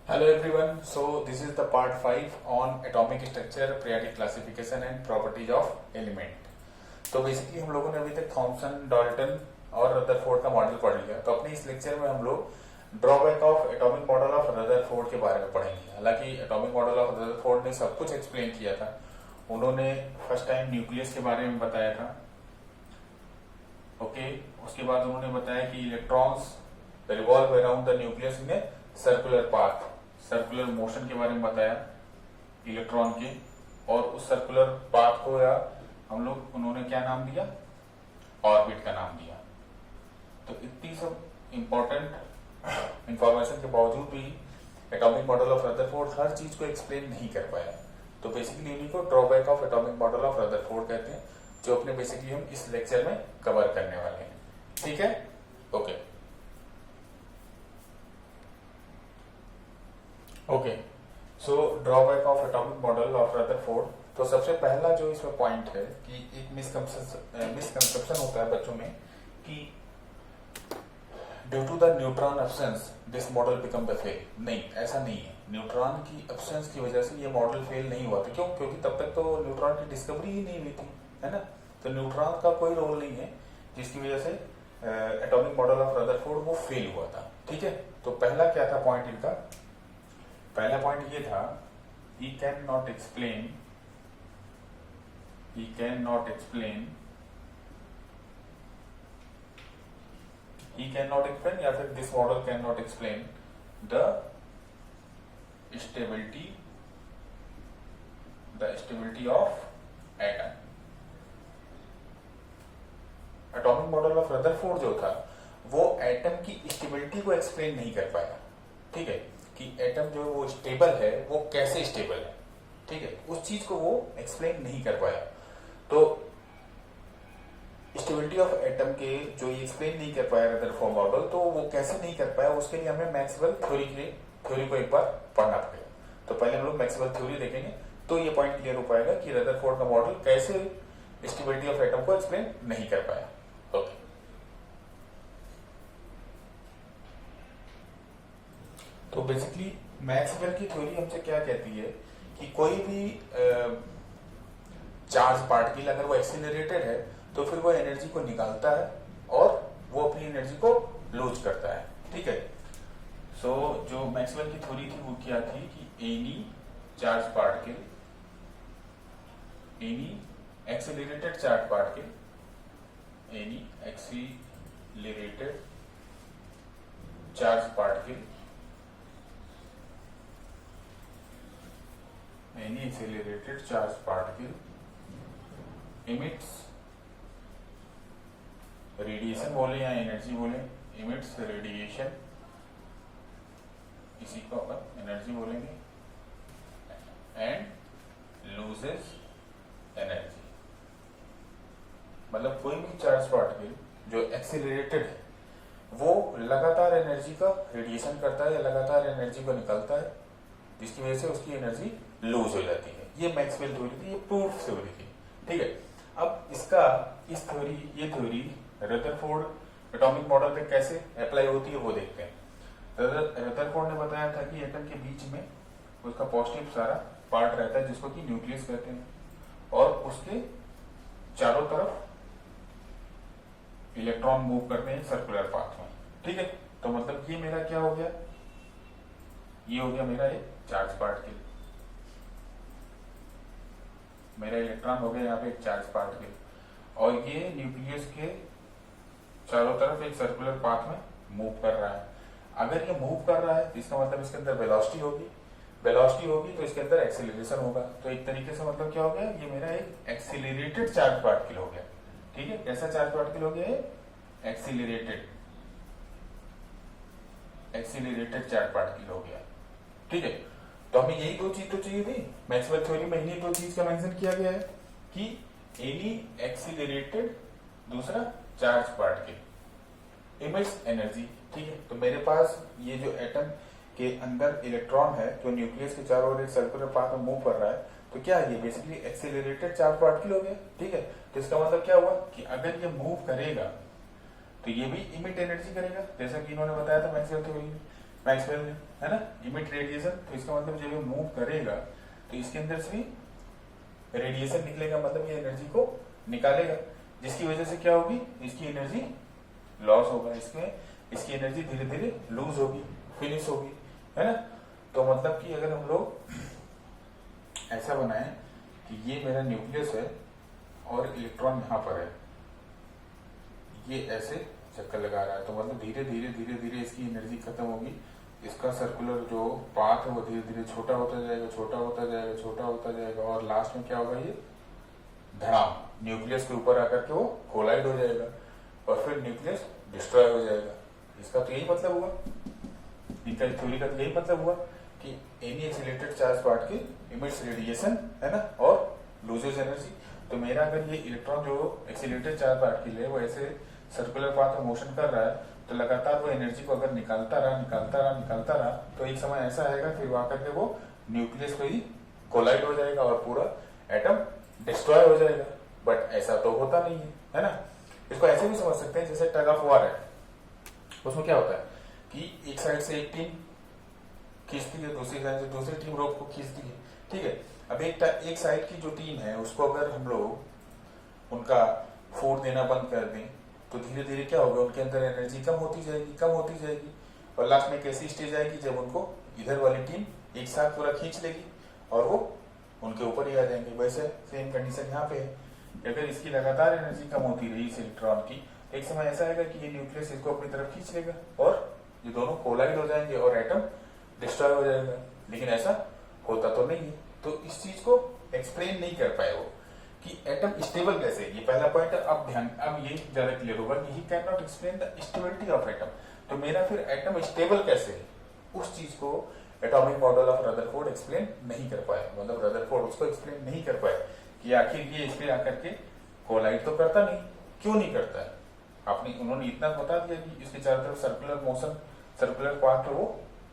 Hello everyone. So this is the part 5 on atomic structure, periodic classification and properties of element. तो basically हम लोगों ने अभी तक थॉमसन, डाल्टन और रदरफोर्ड का मॉडल पढ़ लिया। तो अपने इस लेक्चर में हम लोग drawback of atomic model of Rutherford के बारे में पढ़ेंगे। हालांकि एटॉमिक मॉडल ऑफ रदरफोर्ड ने सब कुछ एक्सप्लेन किया था। उन्होंने फर्स्ट टाइम न्यूक्लियस के बारे में बताया था। ओके, उसके बाद उन्होंने बताया कि electrons revolve around the nucleus in a circular path, circular motion के बारे में बताया इलेक्ट्रॉन के, और उस सर्कुलर पाथ को या उन्होंने क्या नाम दिया, ऑर्बिट का नाम दिया। तो इतनी सब इंपॉर्टेंट इंफॉर्मेशन के बावजूद भी एटॉमिक मॉडल ऑफ रदरफोर्ड हर चीज को एक्सप्लेन नहीं कर पाया। तो बेसिकली उन्हीं को drawback of atomic model of Rutherford कहते हैं, जो अपने बेसिकली हम इस लेक्चर में कवर करने वाले हैं। ठीक है, okay okay. So drawback of atomic model of Rutherford. तो सबसे पहला जो इसमें पॉइंट है कि एक मिसकंसेप्शन होता है बच्चों में कि due to the neutron absence this model become the fail. नहीं, ऐसा नहीं है। न्यूट्रॉन की एब्सेंस की वजह से ये मॉडल फेल नहीं हुआ था। क्यों? क्योंकि तब तक तो न्यूट्रॉन की डिस्कवरी ही नहीं हुई थी, है ना। तो न्यूट्रॉन का कोई रोल नहीं है जिसकी वजह से एटॉमिक मॉडल ऑफ रदरफोर्ड वो फेल हुआ था। ठीक है, तो पहला क्या था पॉइंट इनका? पहला पॉइंट ये था, he cannot explain या फिर this model can not explain the stability of atom. Atomic model of Rutherford जो था वो एटम की स्टेबिलिटी को एक्सप्लेन नहीं कर पाया। ठीक है, कि एटम जो वो स्टेबल है वो कैसे स्टेबल है। ठीक है, उस चीज को वो एक्सप्लेन नहीं कर पाया। तो स्टेबिलिटी ऑफ एटम के जो ये एक्सप्लेन नहीं कर पाया रदरफोर्ड मॉडल, तो वो कैसे नहीं कर पाया उसके लिए हमें मैक्सवेल थ्योरी को एक बार पढ़ना पड़ेगा। तो पहले हम लोग मैक्सवेल थ्योरी देखेंगे तो ये पॉइंट क्लियर हो पाएगा कि रदरफोर्ड का मॉडल कैसे स्टेबिलिटी ऑफ एटम को एक्सप्लेन नहीं कर पाया। ओके, तो बेसिकली मैक्सवेल की थ्योरी हमसे क्या कहती है कि कोई भी चार्ज पार्टिकल अगर वो एक्सीलरेटेड है तो फिर वो एनर्जी को निकालता है और वो अपनी एनर्जी को लूज करता है। ठीक है, सो जो मैक्सवेल की थ्योरी थी वो क्या थी कि any accelerated charge particle any accelerated charge particle emits radiation बोले या एनर्जी बोले, emits रेडिएशन, इसी को अपन एनर्जी बोलेंगे, एंड लूजेस एनर्जी। मतलब कोई भी चार्ज पार्टिकल जो एक्सीलरेटेड है वो लगातार एनर्जी का रेडिएशन करता है या लगातार एनर्जी को निकालता है, जिसकी वजह से उसकी एनर्जी लूज हो जाती है। ये मैक्सवेल थ्योरी थी, ये प्रूफ थ्योरी थी। ठीक है, अब ये थ्योरी रदरफोर्ड एटॉमिक मॉडल पे कैसे अप्लाई होती है वो देखते हैं। रदरफोर्ड ने बताया था कि एटम के बीच में उसका पॉजिटिव सारा पार्ट रहता है जिसको कि न्यूक्लियस कहते हैं, और उसके चारों तरफ इलेक्ट्रॉन मूव करते हैं सर्कुलर पाथ में। ठीक है, तो मतलब ये मेरा क्या हो गया, ये हो गया मेरा एक चार्ज पार्टिकल, मेरा इलेक्ट्रॉन हो गया यहाँ पे एक चार्ज पार्टिकल, और ये न्यूक्लियस के चारों तरफ एक सर्कुलर पाथ में मूव कर रहा है। अगर ये मूव कर रहा है तो इसका मतलब इसके अंदर वेलोसिटी होगी तो इसके अंदर एक्सीलरेशन होगा। तो एक तरीके से मतलब क्या हो गया, ये मेरा एक एक्सीलरेटेड चार्ज पार्टिकल हो गया। ठीक है, कैसा चार्ज पार्टिकल हो गया? एक्सीलरेटेड चार्ज पार्टिकल हो गया। ठीक है, तो हमें यही दो चीज तो चाहिए थी। मैक्सवेल थ्योरी में इन्हीं दो चीज का मेंशन किया गया है कि एनी एक्सीलरेटेड, दूसरा चार्ज पार्टिकल इमिट्स एनर्जी। ठीक है, तो मेरे पास ये जो एटम के अंदर इलेक्ट्रॉन है जो न्यूक्लियस के चारों ओर एक सर्कुलर पाथ में मूव कर रहा है, तो क्या ये बेसिकली एक्सीलरेटेड चार्ज पार्टिकल हो गया। ठीक है, तो इसका मतलब क्या हुआ कि अगर ये मूव करेगा तो ये भी इमिट एनर्जी करेगा, जैसा कि इन्होंने बताया था मैक्सवेल थ्योरी में। मैक्सवेल ने, है ना, इमिट रेडिएशन। तो इसका मतलब जब ये मूव करेगा तो इसके अंदर से भी रेडिएशन निकलेगा, मतलब ये एनर्जी को निकालेगा, जिसकी वजह से क्या होगी, इसकी एनर्जी लॉस होगा, इसमें इसकी एनर्जी धीरे धीरे लूज होगी, फिनिश होगी, है ना। तो मतलब कि अगर हम लोग ऐसा बनाएं कि ये मेरा न्यूक्लियस है और इलेक्ट्रॉन यहाँ पर है, ये ऐसे चक्कर लगा रहा है, तो मतलब धीरे धीरे धीरे धीरे इसकी एनर्जी खत्म होगी, इसका सर्कुलर जो पाथ है वो धीरे धीरे छोटा होता जाएगा, छोटा होता जाएगा, छोटा होता जाएगा, और लास्ट में क्या होगा, ये धड़ाम न्यूक्लियस के ऊपर आकर के वो कोलाइड हो जाएगा और फिर न्यूक्लियस डिस्ट्रॉय हो जाएगा। इसका तो यही मतलब हुआ, इनका थ्योरी का तो यही मतलब हुआ कि any accelerated charge particle emits radiation, है ना, और लूजेस एनर्जी। तो मेरा अगर ये इलेक्ट्रॉन जो एक्सीलरेटेड चार्ज पार्टिकल है वो ऐसे सर्कुलर पाथ में मोशन कर रहा है, तो लगातार वो एनर्जी को अगर निकालता रहा तो एक समय ऐसा आएगा फिर वहां करके वो न्यूक्लियस को ही कोलाइड हो जाएगा और पूरा एटम डिस्ट्रॉय हो जाएगा। बट ऐसा तो होता नहीं है ना। इसको ऐसे भी समझ सकते हैं जैसे टग ऑफ वॉर है, उसमें क्या होता है कि एक साइड से एक टीम खींचती है, दूसरी साइड से दूसरी टीम रोप को खींचती है, ठीक है। अब एक साइड की जो टीम है उसको अगर हम लोग उनका फूड देना बंद कर दें तो धीरे धीरे क्या होगा, उनके अंदर एनर्जी कम होती जाएगी और लास्ट में कैसी स्टेज आएगी जब उनको इधर वाली टीम एक साथ पूरा खींच लेगी और वो उनके ऊपर ही आ जाएंगे। वैसे सेम कंडीशन यहाँ पे है, अगर इसकी लगातार एनर्जी कम होती रही इस इलेक्ट्रॉन की, एक समय ऐसा आएगा कि ये न्यूक्लियस इसको अपनी तरफ खींच लेगा और ये दोनों कोलाइड हो जाएंगे और एटम डिस्ट्रॉय हो जाएगा। लेकिन ऐसा होता तो नहीं है, तो इस चीज को एक्सप्लेन नहीं कर पाए वो कि एटम स्टेबल कैसे है। ये पहला पॉइंट है। अब ये ज्यादा क्लियर होगा कि ही can not explain the stability of atom. तो मेरा फिर एटम स्टेबल कैसे है, उस चीज को atomic model of Rutherford explain नहीं कर पाए, मतलब रदरफोर्ड उसको एक्सप्लेन नहीं कर पाए कि आखिर ये इस पे आकर के कोलाइड तो करता नहीं, क्यों नहीं करता है। उन्होंने इतना बता दिया कि इसके चारों तरफ सर्कुलर मोशन, सर्कुलर पाथ पे वो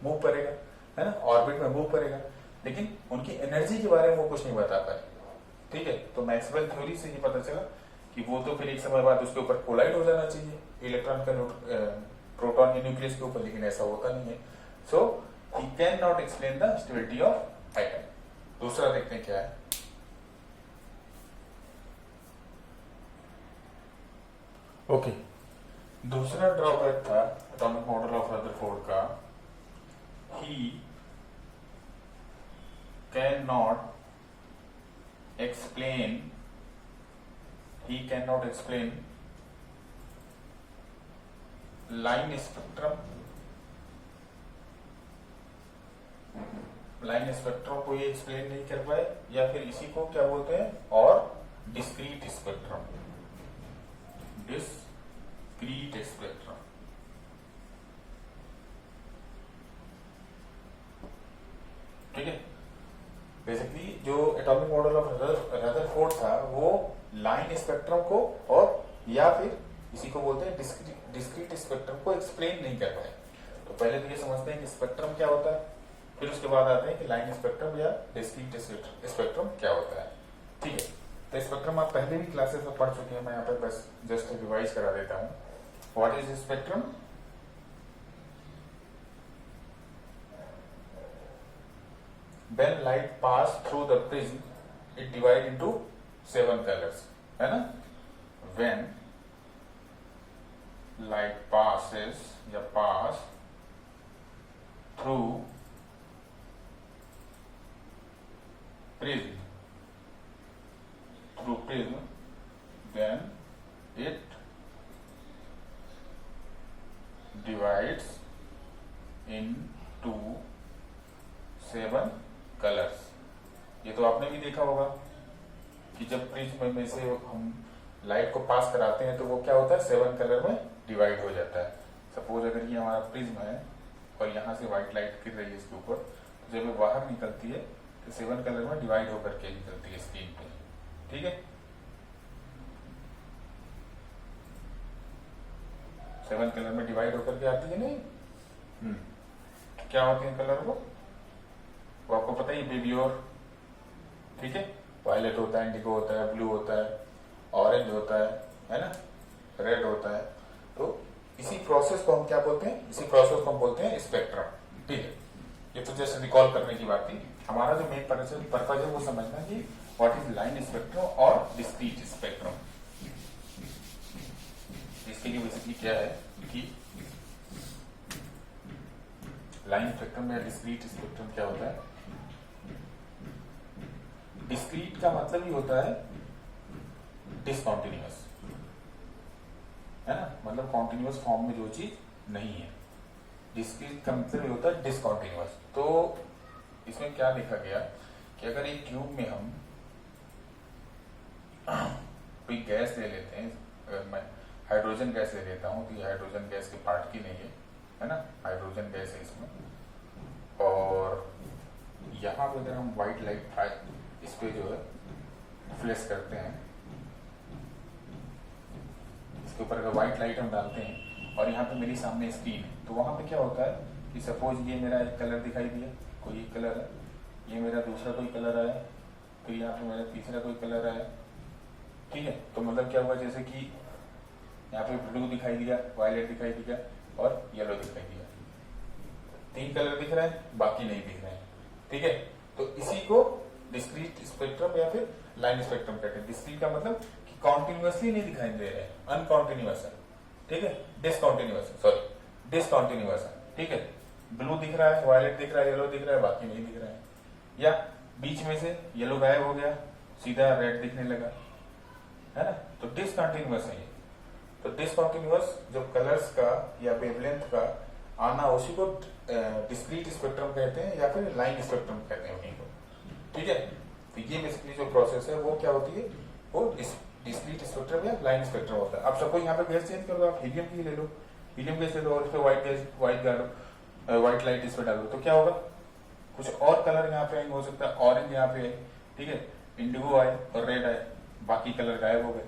मूव करेगा, है ना, ऑर्बिट में मूव करेगा, लेकिन उनकी एनर्जी के बारे में वो कुछ नहीं बता पाए, ठीक है। तो मैक्सवेल थ्योरी से ये पता चला कि वो तो फिर एक समय बाद उसके ऊपर कोलाइड हो जाना चाहिए इलेक्ट्रॉन का प्रोटॉन के न्यूक्लियस के ऊपर, लेकिन ऐसा होता नहीं है। So he can not explain the stability of atom. दूसरा देखते हैं क्या है। ओके, दूसरा ड्रॉबैक था एटॉमिक मॉडल ऑफ रदरफोर्ड का, ही can not explain line spectrum को ये एक्सप्लेन नहीं कर पाए, या फिर इसी को क्या बोलते हैं, और डिस्क्रीट स्पेक्ट्रम, ठीक है। बेसिकली जो एटॉमिक मॉडल ऑफ रदरफोर्ड था वो लाइन स्पेक्ट्रम को और या फिर इसी को बोलते हैं डिस्क्रीट स्पेक्ट्रम को एक्सप्लेन नहीं कर पाए। तो पहले तो ये समझते हैं कि स्पेक्ट्रम क्या होता है, फिर उसके बाद आते हैं कि लाइन स्पेक्ट्रम या डिस्क्रीट स्पेक्ट्रम क्या होता है, ठीक है। तो स्पेक्ट्रम आप पहले भी क्लासेस में पढ़ चुके हैं, मैं यहाँ पे बस जस्ट रिवाइज करा देता हूँ। What is spectrum? When light pass through the prism, it divide into 7 colors, है ना। When light passes या pass through prism, then it divides into 7 colours. ये तो आपने भी देखा होगा कि जब प्रिज्म में से हम लाइट को पास कराते हैं तो वो क्या होता है, 7 कलर में डिवाइड हो जाता है। सपोज अगर ये हमारा प्रिज्म है और यहाँ से व्हाइट लाइट गिर रही है इसके ऊपर, तो जब ये बाहर निकलती है तो 7 कलर में डिवाइड होकर के निकलती है स्क्रीन पे, ठीक है। 7 कलर में डिवाइड होकर के आती है नहीं। क्या होते हैं कलर वो आपको पता ही, बेबी और, ठीक है, वायलेट होता है, इंडिगो होता है, ब्लू होता है, ऑरेंज होता है ना, रेड होता है। तो इसी प्रोसेस को हम क्या बोलते हैं, इसी प्रोसेस को हम बोलते हैं स्पेक्ट्रम। ठीक है, ये तो जैसे रिकॉल करने की बात थी। हमारा जो मेन पर्पज है वो समझना कि व्हाट इज लाइन स्पेक्ट्रम और डिस्क्रीट स्पेक्ट्रम। इसके लिए बेसिकली क्या है कि लाइन स्पेक्ट्रम या डिस्क्रीट स्पेक्ट्रम क्या होता है। डिस्क्रीट का मतलब ही होता है डिसकंटिन्यूअस, है ना, मतलब कॉन्टिन्यूअस फॉर्म में जो चीज नहीं है। डिस्क्रीट का मतलब ये होता है डिसकंटिन्यूअस। तो इसमें क्या देखा गया कि अगर एक ट्यूब में हम कोई गैस ले लेते हैं, अगर मैं हाइड्रोजन गैस ले लेता हूं तो ये हाइड्रोजन गैस के पार्ट की नहीं है ना, हाइड्रोजन गैस है इसमें। और यहां पर अगर हम व्हाइट लाइट इस पे जो है फ्लैश करते हैं, इसके ऊपर अगर व्हाइट लाइट हम डालते हैं और यहाँ पे मेरी सामने स्क्रीन है, तो वहां पे क्या होता है कि सपोज ये मेरा एक कलर दिखाई दिया, कोई एक कलर है, ये मेरा दूसरा कोई कलर आया, तो यहाँ पे मेरा तीसरा कोई कलर आया, ठीक है। तो मतलब क्या हुआ, जैसे कि यहाँ पे ब्लू दिखाई दिया, वायलेट दिखाई दिया और येलो दिखाई दिया, 3 कलर दिख रहे हैं, बाकी नहीं दिख रहे हैं, ठीक है। तो इसी को डिस्क्रीट स्पेक्ट्रम या फिर लाइन स्पेक्ट्रम कहते हैं। डिस्क्रीट का मतलब कि कॉन्टिन्यूअसली नहीं दिखाई दे रहे हैं, अनकॉन्टिन्यूअस है, ठीक है, डिसकॉन्टिन्यूअस है, सॉरी डिसकॉन्टिन्यूअस है, ठीक है। ब्लू दिख रहा है, वायलेट दिख रहा है, येलो दिख रहा है, बाकी नहीं दिख रहा है, या बीच में से येलो गायब हो गया, सीधा रेड दिखने लगा, है ना, तो डिसकंटिन्यूअस है ये। तो डिसकंटिन्यूअस जो कलर्स का या वेवलेंथ का आना, उसी को डिस्क्रीट स्पेक्ट्रम कहते हैं या फिर लाइन स्पेक्ट्रम कहते हैं उन्हीं को, ठीक है। तो ये बेसिकली जो प्रोसेस है वो क्या होती है, वो डिस्क्रीट स्पेक्ट्रम या लाइन स्पेक्ट्रम होता है। अब सपोज यहाँ पे गैस चेंज कर दो, आप हीलियम की ले लो, हीलियम गैस ले लो और इस पे व्हाइट डालो, व्हाइट लाइट इस पे डालो, तो क्या होगा, कुछ और कलर यहाँ पे हो सकता है, ऑरेंज यहाँ पे है, ठीक है, इंडिगो आए और रेड आए, बाकी कलर गायब हो गए।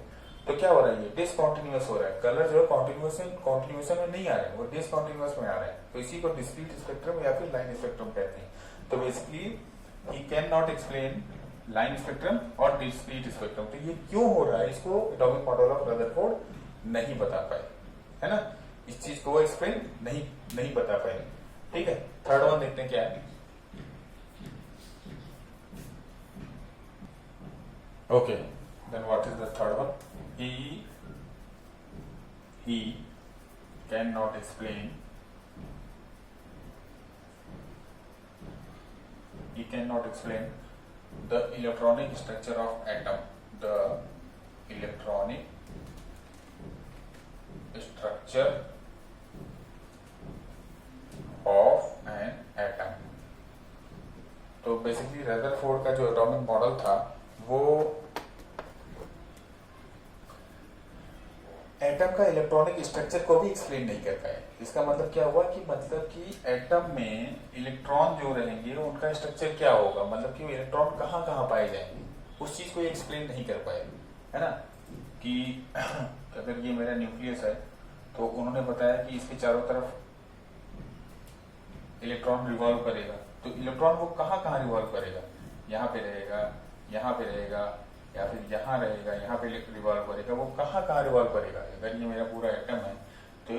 तो क्या हो रहा है, ये डिसकंटिन्यूअस हो रहा है, कलर जो है कॉन्टिन्यूएशन में नहीं आ रहे हैं, वो डिसकंटिन्यूअस में आ रहे हैं। तो इसी को डिस्क्रीट स्पेक्ट्रम या फिर लाइन स्पेक्ट्रम कहते हैं। तो basically he can not explain line spectrum और डिस्क्रीट स्पेक्ट्रम। तो ये क्यों हो रहा है, इसको एटॉमिक मॉडल ऑफ रदरफोर्ड नहीं बता पाए, है ना, इस चीज को वो एक्सप्लेन नहीं बता पाए, ठीक है। थर्ड वन देखते हैं क्या है। Okay, then what is the third one? He cannot explain. He cannot explain the electronic structure of atom. The electronic structure of an atom. तो बेसिकली रदरफोर्ड का जो एटॉमिक मॉडल था वो एटम का इलेक्ट्रॉनिक स्ट्रक्चर को भी explain नहीं कर पाए। इसका मतलब क्या हुआ कि एटम में इलेक्ट्रॉन जो रहेंगे उनका स्ट्रक्चर क्या होगा, मतलब कि इलेक्ट्रॉन कहाँ कहाँ पाए जाएंगे, उस चीज को एक्सप्लेन नहीं कर पाए, है ना। कि अगर ये मेरा न्यूक्लियस है तो उन्होंने बताया कि इसके चारों तरफ इलेक्ट्रॉन रिवॉल्व करेगा, तो इलेक्ट्रॉन वो कहाँ कहाँ रिवॉल्व करेगा, यहाँ पे रहेगा, यहाँ पे रहेगा, या फिर यहाँ रहेगा, यहाँ पे रिवॉल्व करेगा, वो कहाँ कहाँ रिवॉल्व करेगा। अगर ये मेरा पूरा एटम है तो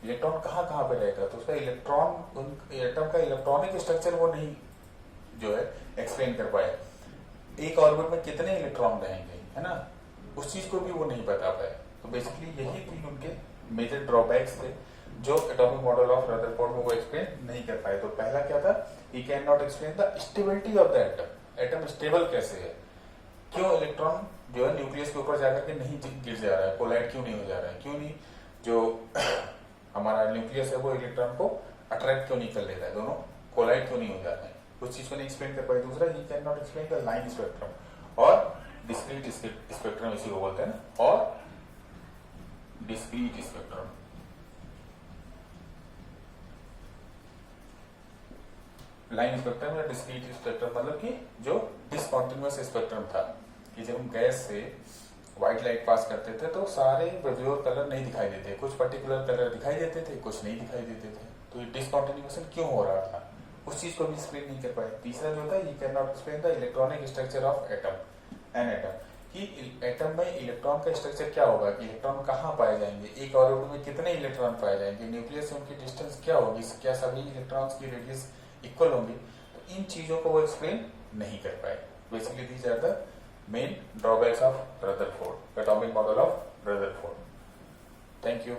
इलेक्ट्रॉन कहाँ कहाँ पे रहेगा, तो उसका एटम का इलेक्ट्रॉनिक स्ट्रक्चर वो नहीं जो है एक्सप्लेन कर पाए। एक ऑर्बिट में कितने इलेक्ट्रॉन रहेंगे, है ना, उस चीज को भी वो नहीं बता पाए। तो बेसिकली यही थी उनके मेजर ड्रॉबैक्स थे जो एटॉमिक मॉडल ऑफ रदरफोर्ड में वो एक्सप्लेन नहीं कर पाए। तो पहला क्या था, ही can not explain the stability of the atom, atom stable कैसे है, क्यों इलेक्ट्रॉन जो है न्यूक्लियस के ऊपर जाकर के नहीं गिर जा रहा है, कोलाइड क्यों नहीं हो जा रहा है, क्यों नहीं जो हमारा न्यूक्लियस है वो इलेक्ट्रॉन को अट्रैक्ट क्यों नहीं कर लेता है, दोनों कोलाइड क्यों नहीं हो जाते हैं, उस चीज को नहीं एक्सप्लेन कर पाए। दूसरा, ही can not explain the line spectrum और डिस्क्रीट स्पेक्ट्रम, इसी को बोलते हैं ना, और डिस्क्रीट स्पेक्ट्रम। लाइन स्पेक्ट्रम या डिस्क्रीट स्पेक्ट्रम मतलब कि जो डिसकंटिन्यूअस स्पेक्ट्रम था, कि जब हम गैस से व्हाइट लाइट पास करते थे तो सारे वेव्योर कलर नहीं दिखाई देते, कुछ पर्टिकुलर कलर दिखाई देते थे, कुछ नहीं दिखाई देते थे। तो ये डिसकंटिन्यूएशन क्यों हो रहा था, उस चीज को भी एक्सप्लेन नहीं कर पाए। तीसरा जो था, ही can not explain the electronic structure of atom, an atom, कि एटम में इलेक्ट्रॉन का स्ट्रक्चर क्या होगा, कि इलेक्ट्रॉन कहाँ पाए जाएंगे, एक ऑर्बिटल में कितने इलेक्ट्रॉन पाए जाएंगे, न्यूक्लियस से उनकी डिस्टेंस क्या होगी, क्या सभी इलेक्ट्रॉन्स की रेडियस इक्वल होंगी। तो इन चीजों को वो एक्सप्लेन नहीं कर पाए। Basically these are the main drawbacks of Rutherford, atomic model of Rutherford. Thank you.